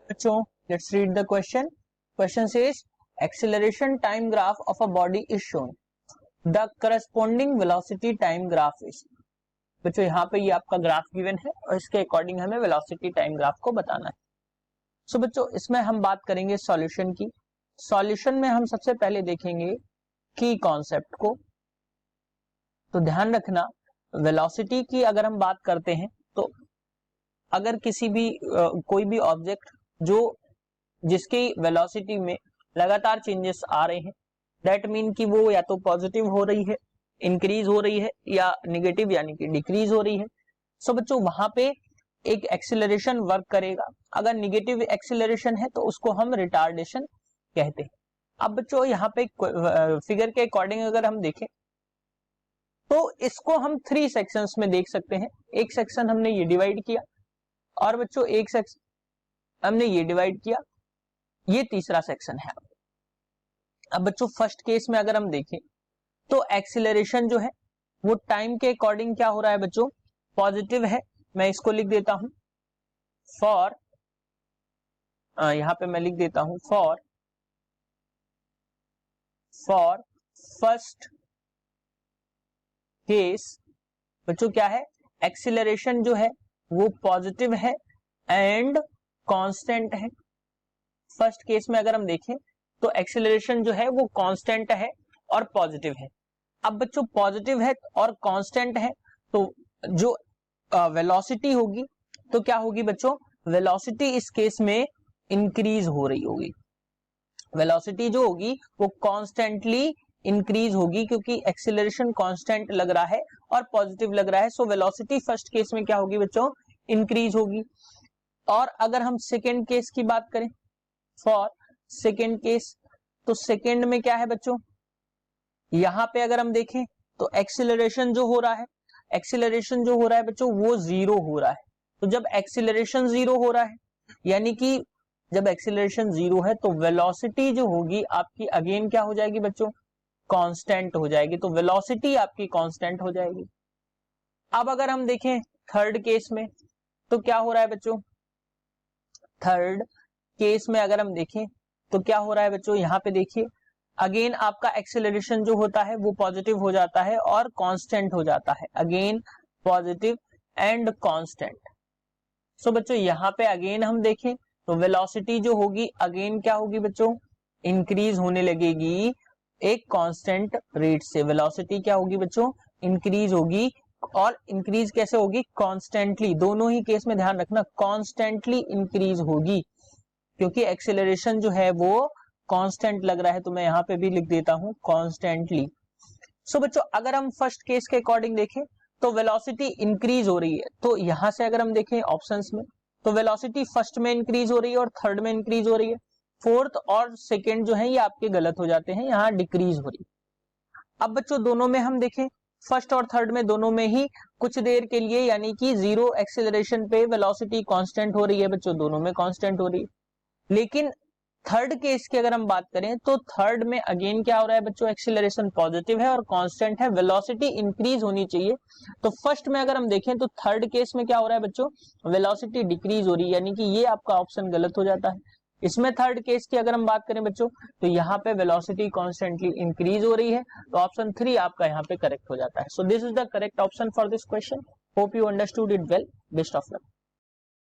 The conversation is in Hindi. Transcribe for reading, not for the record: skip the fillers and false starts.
बच्चों let's read the question. Question says acceleration time graph of a body is shown, the corresponding velocity time graph is. बच्चों यहाँ पे ये आपका ग्राफ गिवन है और इसके अकॉर्डिंग हमें वेलोसिटी टाइम ग्राफ को बताना है. सो बच्चों इसमें हम बात करेंगे सॉल्यूशन की. सॉल्यूशन में हम सबसे पहले देखेंगे की कॉन्सेप्ट को. तो ध्यान रखना वेलोसिटी की अगर हम बात करते हैं तो अगर किसी भी कोई भी ऑब्जेक्ट जो जिसकी वेलोसिटी में लगातार चेंजेस आ रहे हैं, दैट मीन कि वो या तो पॉजिटिव हो रही है, इंक्रीज हो रही है, या नेगेटिव यानी कि डिक्रीज हो रही है. सो बच्चों वहां पे एक एक्सीलरेशन वर्क करेगा. अगर नेगेटिव एक्सीलरेशन है तो उसको हम रिटार्डेशन कहते हैं. अब बच्चों यहाँ पे फिगर के अकॉर्डिंग अगर हम देखें तो इसको हम 3 सेक्शंस में देख सकते हैं. एक सेक्शन हमने ये डिवाइड किया और बच्चों एक सेक्शन हमने ये डिवाइड किया, ये तीसरा सेक्शन है. अब बच्चों फर्स्ट केस में अगर हम देखें तो एक्सीलरेशन जो है वो टाइम के अकॉर्डिंग क्या हो रहा है बच्चों, पॉजिटिव है. मैं इसको लिख देता हूं फॉर, यहां पे मैं लिख देता हूं फॉर फर्स्ट केस. बच्चों क्या है, एक्सीलरेशन जो है वो पॉजिटिव है एंड कांस्टेंट है. फर्स्ट केस में अगर हम देखें तो एक्सीलरेशन जो है वो कांस्टेंट है और पॉजिटिव है. अब बच्चों पॉजिटिव है और कांस्टेंट है तो जो वेलोसिटी होगी तो क्या होगी बच्चों, वेलोसिटी इस केस में इंक्रीज हो रही होगी. वेलोसिटी जो होगी वो कांस्टेंटली इंक्रीज होगी क्योंकि एक्सीलरेशन कांस्टेंट लग रहा है और पॉजिटिव लग रहा है. सो वेलोसिटी फर्स्ट केस में क्या होगी बच्चों, इंक्रीज होगी. और अगर हम सेकेंड केस की बात करें फॉर सेकेंड केस, तो सेकेंड में क्या है बच्चों, यहां पे अगर हम देखें तो एक्सीलरेशन जो हो रहा है बच्चों वो जीरो हो रहा है. तो जब एक्सीलरेशन जीरो हो रहा है यानी कि जब एक्सीलरेशन जीरो है तो वेलोसिटी जो होगी आपकी अगेन क्या हो जाएगी बच्चों, कांस्टेंट हो जाएगी. तो वेलोसिटी आपकी कांस्टेंट हो जाएगी. अब अगर हम देखें थर्ड केस में तो क्या हो रहा है बच्चों, थर्ड केस में अगर हम देखें तो क्या हो रहा है बच्चों, यहां पे देखिए अगेन आपका एक्सेलरेशन जो होता है वो पॉजिटिव हो जाता है और कांस्टेंट हो जाता है. Again positive and constant. So बच्चों यहां पे अगेन हम देखें तो वेलोसिटी जो होगी अगेन क्या होगी बच्चों, इंक्रीज होने लगेगी एक कांस्टेंट रेट से. वेलोसिटी क्या होगी बच्चों, इंक्रीज होगी. और इंक्रीज कैसे होगी, कांस्टेंटली. दोनों ही केस में ध्यान रखना कांस्टेंटली इंक्रीज होगी क्योंकि एक्सेलरेशन जो है वो कांस्टेंट लग रहा है. तो मैं यहां पे भी लिख देता हूं कांस्टेंटली. सो बच्चों अगर हम फर्स्ट केस के अकॉर्डिंग देखें तो वेलोसिटी इंक्रीज हो रही है. तो यहां से अगर हम देखें ऑप्शंस में तो वेलोसिटी फर्स्ट में इंक्रीज हो रही है और थर्ड में इंक्रीज हो रही है. फोर्थ और सेकेंड जो है ये आपके गलत हो जाते हैं, यहां डिक्रीज हो रही है. अब बच्चों दोनों में हम देखें फर्स्ट और थर्ड में दोनों में ही कुछ देर के लिए यानी कि जीरो एक्सेलरेशन पे वेलोसिटी कांस्टेंट हो रही है बच्चों, दोनों में कांस्टेंट हो रही है. लेकिन थर्ड केस की अगर हम बात करें तो थर्ड में अगेन क्या हो रहा है बच्चों, एक्सीलरेशन पॉजिटिव है और कांस्टेंट है, वेलोसिटी इंक्रीज होनी चाहिए. तो फर्स्ट में अगर हम देखें तो थर्ड केस में क्या हो रहा है बच्चों, वेलोसिटी डिक्रीज हो रही है यानी कि ये आपका ऑप्शन गलत हो जाता है. इसमें थर्ड केस की अगर हम बात करें बच्चों तो यहाँ पे वेलोसिटी कॉन्स्टेंटली इंक्रीज हो रही है. तो ऑप्शन 3 आपका यहाँ पे करेक्ट हो जाता है. So this is the correct option for this question. Hope you understood it well. Best of luck.